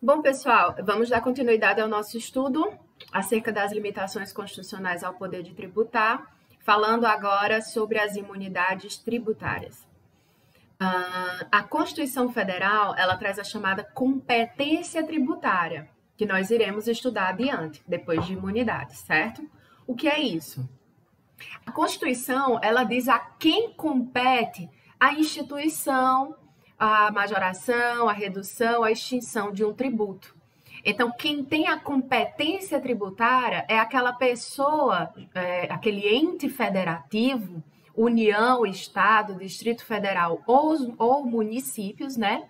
Bom, pessoal, vamos dar continuidade ao nosso estudo acerca das limitações constitucionais ao poder de tributar, falando agora sobre as imunidades tributárias. A Constituição Federal, ela traz a chamada competência tributária, que nós iremos estudar adiante, depois de imunidades, certo? O que é isso? A Constituição, ela diz a quem compete a instituição, a majoração, a redução, a extinção de um tributo. Então, quem tem a competência tributária é aquela pessoa, aquele ente federativo, União, Estado, Distrito Federal ou municípios, né?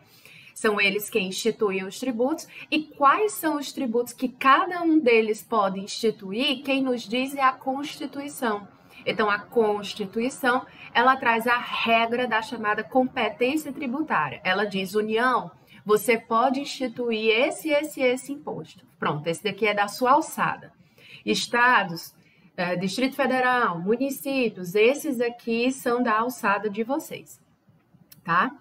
São eles quem instituem os tributos. E quais são os tributos que cada um deles pode instituir? Quem nos diz é a Constituição. Então, a Constituição, ela traz a regra da chamada competência tributária. Ela diz, União, você pode instituir esse imposto. Pronto, esse daqui é da sua alçada. Estados, Distrito Federal, municípios, esses aqui são da alçada de vocês. Tá?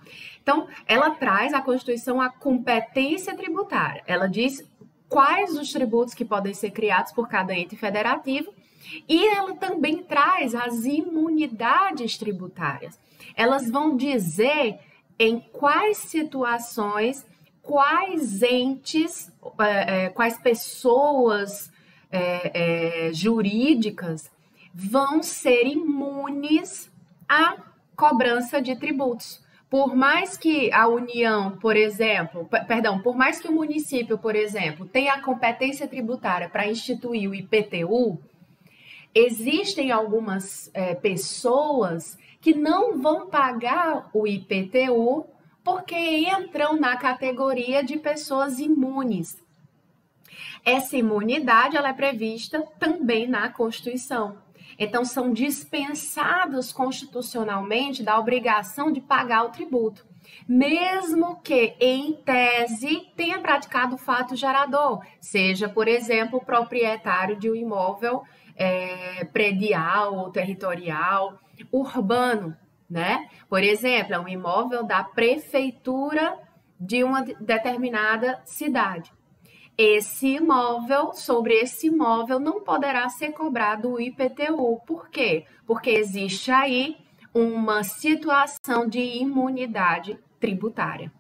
Então, ela traz a Constituição a competência tributária. Ela diz quais os tributos que podem ser criados por cada ente federativo e ela também traz as imunidades tributárias. Elas vão dizer em quais situações, quais entes, quais pessoas jurídicas vão ser imunes à cobrança de tributos. Por mais que a União, por exemplo, por mais que o município, por exemplo, tenha a competência tributária para instituir o IPTU, existem algumas pessoas que não vão pagar o IPTU porque entram na categoria de pessoas imunes. Essa imunidade ela é prevista também na Constituição. Então, são dispensados constitucionalmente da obrigação de pagar o tributo, mesmo que, em tese, tenha praticado o fato gerador, seja, por exemplo, o proprietário de um imóvel predial ou territorial, urbano, né? Por exemplo, é um imóvel da prefeitura de uma determinada cidade. Sobre esse imóvel não poderá ser cobrado o IPTU. Por quê? Porque existe aí uma situação de imunidade tributária,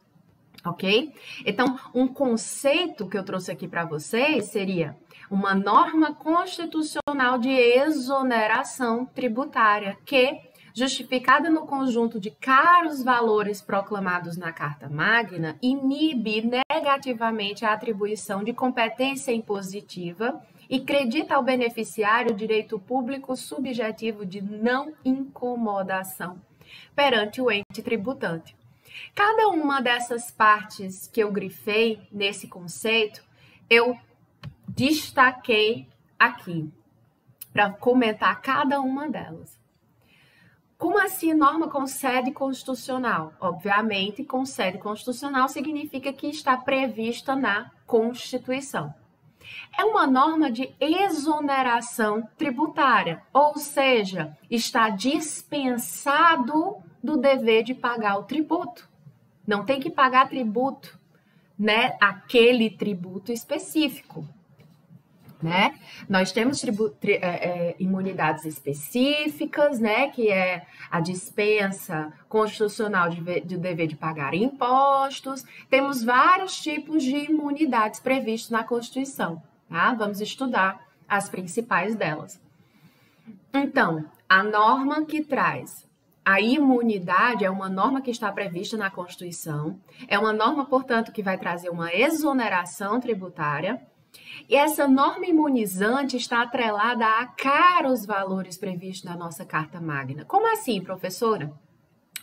ok? Então, um conceito que eu trouxe aqui para vocês seria uma norma constitucional de exoneração tributária que, justificada no conjunto de caros valores proclamados na Carta Magna, inibe negativamente a atribuição de competência impositiva e credita ao beneficiário o direito público subjetivo de não incomodação perante o ente tributante. Cada uma dessas partes que eu grifei nesse conceito, eu destaquei aqui para comentar cada uma delas. Como assim norma com sede constitucional? Obviamente, com sede constitucional significa que está prevista na Constituição. É uma norma de exoneração tributária, ou seja, está dispensado do dever de pagar o tributo. Não tem que pagar tributo, né? Aquele tributo específico. Né? Nós temos imunidades específicas, né? Que é a dispensa constitucional de dever de pagar impostos. Temos vários tipos de imunidades previstos na Constituição. Tá? Vamos estudar as principais delas. Então, a norma que traz a imunidade é uma norma que está prevista na Constituição. É uma norma, portanto, que vai trazer uma exoneração tributária. E essa norma imunizante está atrelada a caros valores previstos na nossa Carta Magna. Como assim, professora?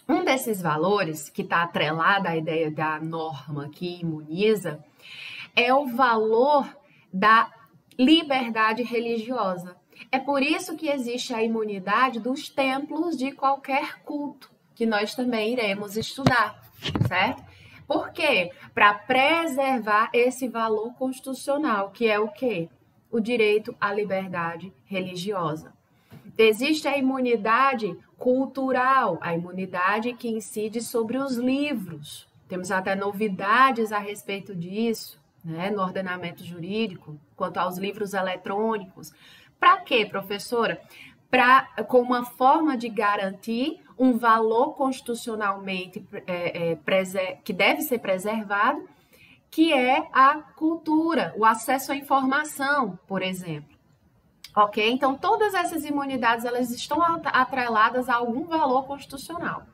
Um desses valores, que está atrelado à ideia da norma que imuniza, é o valor da liberdade religiosa. É por isso que existe a imunidade dos templos de qualquer culto, que nós também iremos estudar, certo? Por quê? Para preservar esse valor constitucional, que é o quê? O direito à liberdade religiosa. Existe a imunidade cultural, a imunidade que incide sobre os livros. Temos até novidades a respeito disso, né, no ordenamento jurídico, quanto aos livros eletrônicos. Para quê, professora? Com uma forma de garantir um valor constitucionalmente que deve ser preservado, que é a cultura, o acesso à informação, por exemplo. Ok? Então, todas essas imunidades, elas estão atreladas a algum valor constitucional.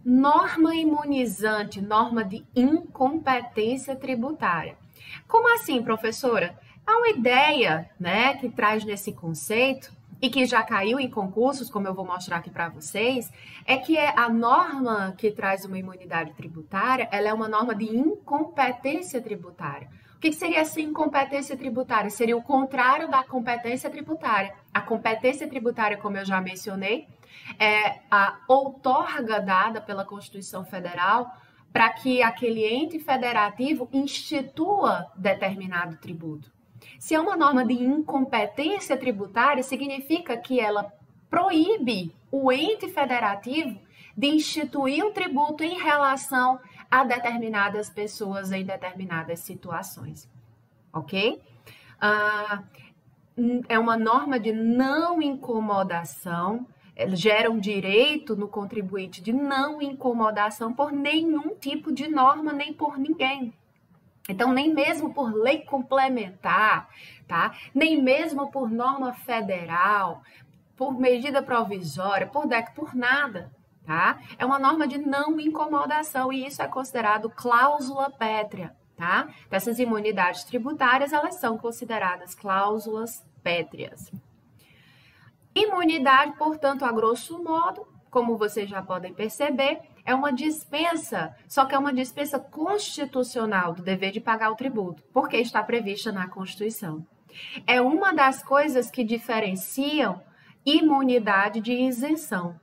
Norma imunizante, norma de incompetência tributária. Como assim, professora? Há uma ideia, né, que traz nesse conceito e que já caiu em concursos, como eu vou mostrar aqui para vocês, é que a norma que traz uma imunidade tributária, ela é uma norma de incompetência tributária. O que seria essa incompetência tributária? Seria o contrário da competência tributária. A competência tributária, como eu já mencionei, é a outorga dada pela Constituição Federal para que aquele ente federativo institua determinado tributo. Se é uma norma de incompetência tributária, significa que ela proíbe o ente federativo de instituir um tributo em relação a determinadas pessoas em determinadas situações, ok? É uma norma de não incomodação, gera um direito no contribuinte de não incomodação por nenhum tipo de norma, nem por ninguém. Então, nem mesmo por lei complementar, tá? Nem mesmo por norma federal, por medida provisória, por DEC, por nada, tá? É uma norma de não incomodação e isso é considerado cláusula pétrea, tá? Essas imunidades tributárias, elas são consideradas cláusulas pétreas. Imunidade, portanto, a grosso modo, como vocês já podem perceber, é uma dispensa, só que é uma dispensa constitucional do dever de pagar o tributo, porque está prevista na Constituição. É uma das coisas que diferenciam imunidade de isenção,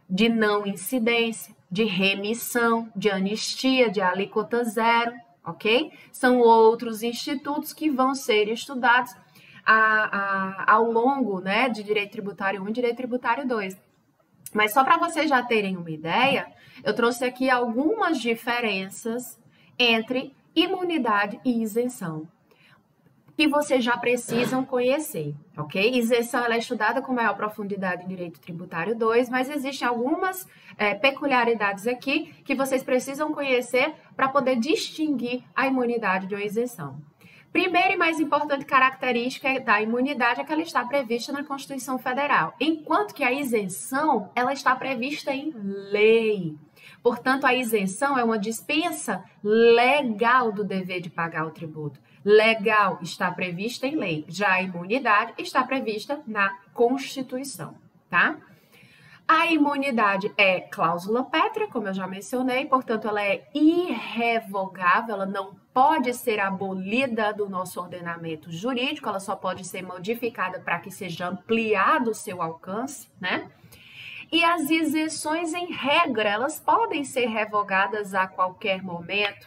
de não incidência, de remissão, de anistia, de alíquota zero, ok? São outros institutos que vão ser estudados ao longo, né, de Direito Tributário 1 e Direito Tributário 2. Mas só para vocês já terem uma ideia, eu trouxe aqui algumas diferenças entre imunidade e isenção, que vocês já precisam conhecer, ok? Isenção ela é estudada com maior profundidade em Direito Tributário 2, mas existem algumas peculiaridades aqui que vocês precisam conhecer para poder distinguir a imunidade de uma isenção. Primeira e mais importante característica da imunidade é que ela está prevista na Constituição Federal, enquanto que a isenção ela está prevista em lei. Portanto, a isenção é uma dispensa legal do dever de pagar o tributo. Legal está prevista em lei, já a imunidade está prevista na Constituição, tá? A imunidade é cláusula pétrea, como eu já mencionei, portanto, ela é irrevogável, ela não pode ser abolida do nosso ordenamento jurídico, ela só pode ser modificada para que seja ampliado o seu alcance, né? E as isenções, em regra, elas podem ser revogadas a qualquer momento,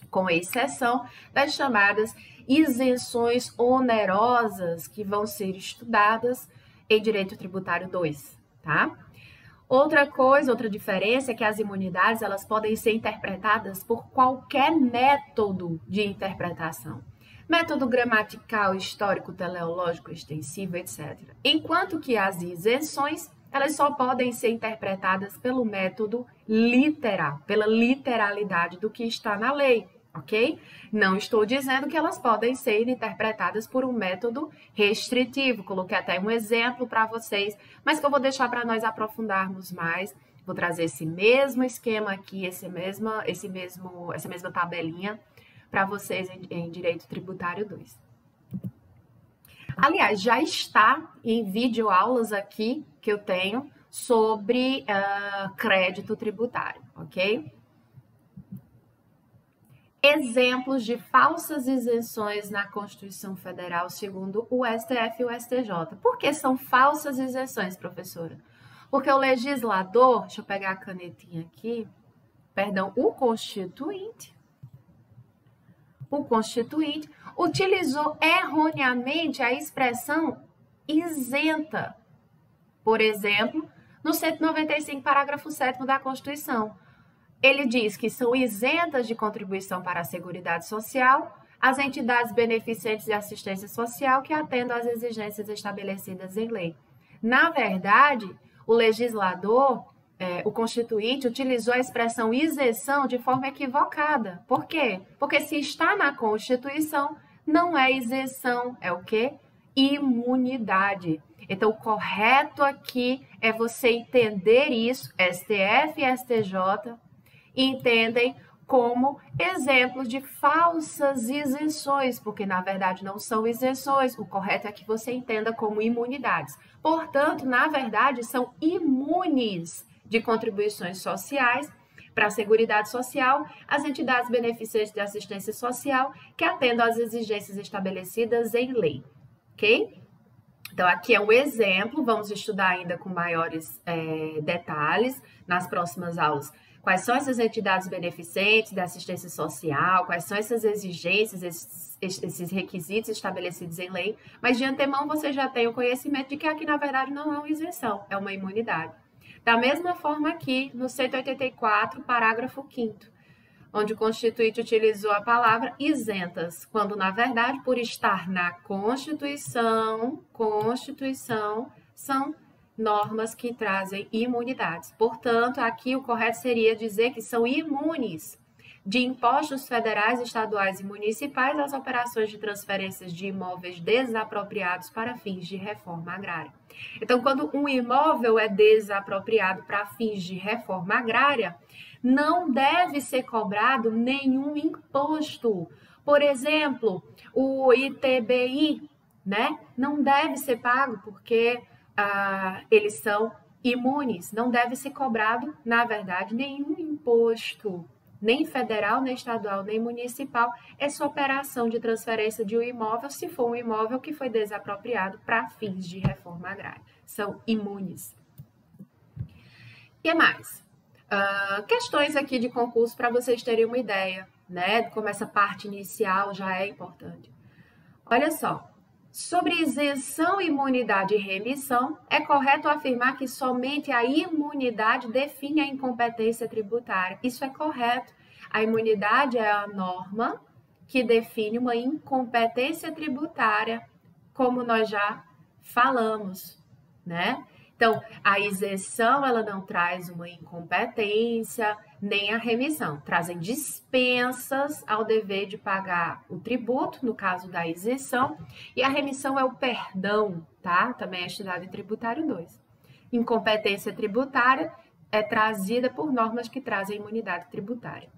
com exceção das chamadas isenções onerosas, que vão ser estudadas em Direito Tributário 2. Tá? Outra diferença é que as imunidades elas podem ser interpretadas por qualquer método de interpretação. Método gramatical, histórico, teleológico, extensivo, etc. Enquanto que as isenções, elas só podem ser interpretadas pelo método literal, pela literalidade do que está na lei. Ok? Não estou dizendo que elas podem ser interpretadas por um método restritivo. Coloquei até um exemplo para vocês, mas que eu vou deixar para nós aprofundarmos mais. Vou trazer esse mesmo esquema aqui, essa mesma tabelinha para vocês em Direito Tributário 2. Aliás, já está em videoaulas aqui que eu tenho sobre crédito tributário, ok? Exemplos de falsas isenções na Constituição Federal, segundo o STF e o STJ. Por que são falsas isenções, professora? Porque o legislador, deixa eu pegar a canetinha aqui, perdão, o Constituinte utilizou erroneamente a expressão isenta. Por exemplo, no 195, parágrafo 7º da Constituição. ele diz que são isentas de contribuição para a Seguridade Social as entidades beneficentes de assistência social que atendam às exigências estabelecidas em lei. Na verdade, o legislador, o Constituinte, utilizou a expressão isenção de forma equivocada. Por quê? Porque se está na Constituição, não é isenção, é o quê? Imunidade. Então, o correto aqui é você entender isso, STF e STJ entendem como exemplos de falsas isenções, porque na verdade não são isenções, o correto é que você entenda como imunidades. Portanto, na verdade, são imunes de contribuições sociais para a Seguridade Social as entidades beneficentes de assistência social que atendam às exigências estabelecidas em lei, ok? Então, aqui é um exemplo, vamos estudar ainda com maiores detalhes nas próximas aulas. Quais são essas entidades beneficentes da assistência social, quais são essas exigências, esses requisitos estabelecidos em lei, mas de antemão você já tem o conhecimento de que aqui, na verdade, não é uma isenção, é uma imunidade. Da mesma forma aqui, no 184, parágrafo 5º, onde o Constituinte utilizou a palavra isentas, quando, na verdade, por estar na Constituição, são normas que trazem imunidades. Portanto, aqui o correto seria dizer que são imunes de impostos federais, estaduais e municipais às operações de transferências de imóveis desapropriados para fins de reforma agrária. Então, quando um imóvel é desapropriado para fins de reforma agrária, não deve ser cobrado nenhum imposto. Por exemplo, o ITBI, né? Não deve ser pago porque eles são imunes. Não deve ser cobrado, na verdade, nenhum imposto, nem federal, nem estadual, nem municipal, essa operação de transferência de um imóvel, se for um imóvel que foi desapropriado para fins de reforma agrária. São imunes. O que mais? Questões aqui de concurso para vocês terem uma ideia, né? Como essa parte inicial já é importante. Olha só. Sobre isenção, imunidade e remissão, é correto afirmar que somente a imunidade define a incompetência tributária. Isso é correto. A imunidade é a norma que define uma incompetência tributária, como nós já falamos, né? Então, a isenção, ela não traz uma incompetência, nem a remissão. Trazem dispensas ao dever de pagar o tributo, no caso da isenção, e a remissão é o perdão, tá? Também é estudado em Tributário 2. Incompetência tributária é trazida por normas que trazem imunidade tributária.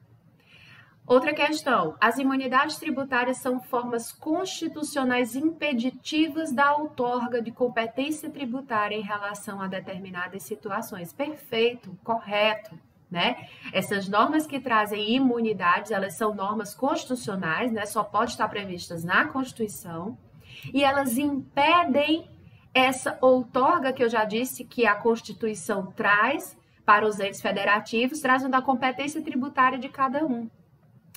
Outra questão, as imunidades tributárias são formas constitucionais impeditivas da outorga de competência tributária em relação a determinadas situações. Perfeito, correto, né? Essas normas que trazem imunidades, elas são normas constitucionais, né? Só pode estar previstas na Constituição, e elas impedem essa outorga que eu já disse que a Constituição traz para os entes federativos, trazendo a competência tributária de cada um.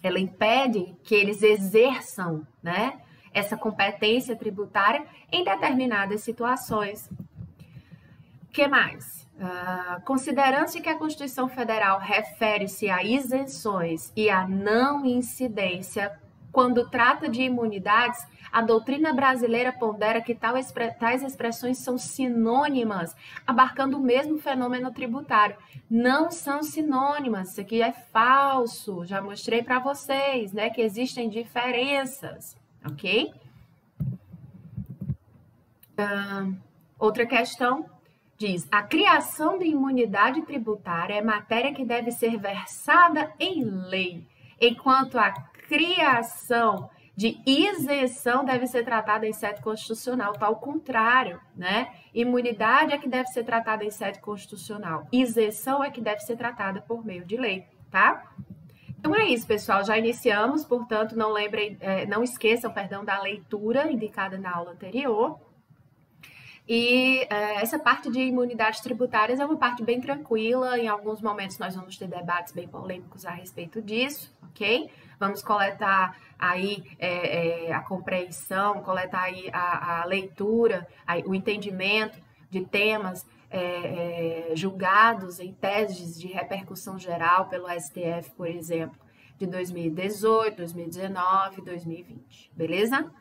Ela impede que eles exerçam, né, essa competência tributária em determinadas situações. O que mais? Considerando-se que a Constituição Federal refere-se a isenções e a não incidência, quando trata de imunidades, a doutrina brasileira pondera que tais expressões são sinônimas, abarcando o mesmo fenômeno tributário. Não são sinônimas, isso aqui é falso. Já mostrei para vocês, né, que existem diferenças, ok? Outra questão diz: a criação de imunidade tributária é matéria que deve ser versada em lei, enquanto a criação de isenção deve ser tratada em sede constitucional, tá? Ao contrário, né? Imunidade é que deve ser tratada em sede constitucional, isenção é que deve ser tratada por meio de lei, tá? Então é isso, pessoal, já iniciamos, portanto, não esqueçam, da leitura indicada na aula anterior. E essa parte de imunidades tributárias é uma parte bem tranquila, em alguns momentos nós vamos ter debates bem polêmicos a respeito disso, ok? Vamos coletar aí a compreensão, coletar aí a leitura, o entendimento de temas julgados em teses de repercussão geral pelo STF, por exemplo, de 2018, 2019, 2020, beleza?